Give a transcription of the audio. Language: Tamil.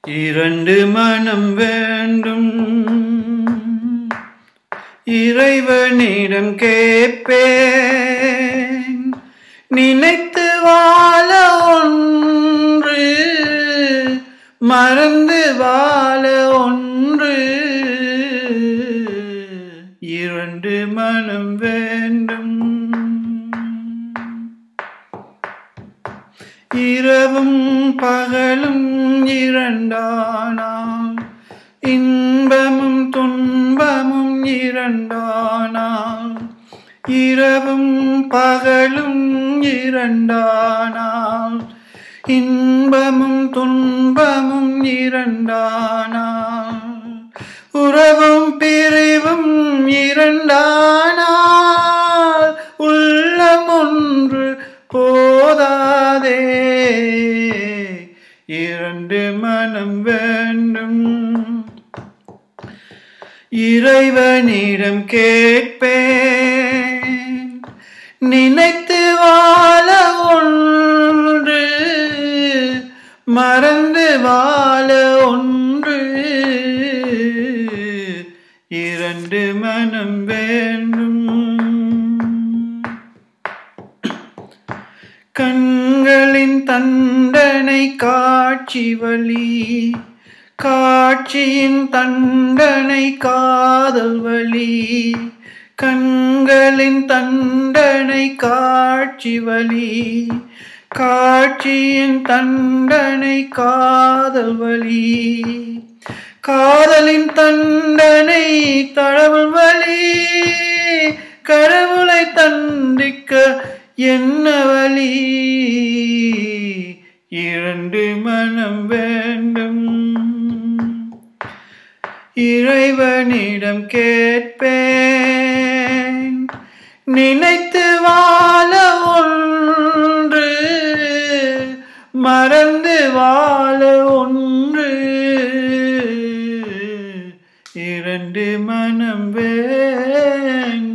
இரண்டு மனம் வேண்டும், இறைவனிடம் கேட்பேன். நினைத்து வாழ ஒன்று, மறந்து வாழ ஒன்று. இரண்டு மனம் வேண்டும். இரவும் பகலும் இரண்டானால், இன்பமும் துன்பமும் இரண்டானால். இரவும் பகலும் இரண்டானால், இன்பமும் துன்பமும் இரண்டானால். உறவும் பிரிவும் இரண்டானால், உள்ளம் ஒன்று போதாதே. இரண்டு மனம் வேண்டும். இறைவனிடம் கேட்பேன். நினைத்து வாழ ஒன்று, மறந்து வாழ ஒன்று. இரண்டு மனம் வேண்டும். கண்களின் தண்டனை காட்சி வலி, காட்சியின் தண்டனை காதல் வலி. கண்களின் தண்டனை காட்சி வலி, காட்சியின் தண்டனை காதல் வலி. காதலின் தண்டனை கடவுள் வலி, கடவுளை தண்டிக்க என்ன வலி. இரண்டு மனம் வேண்டும். இறைவனிடம் கேட்பேன். நினைத்து வாழ ஒன்று, மறந்து வாழ ஒன்று. இரண்டு மனம் வேண்டும்.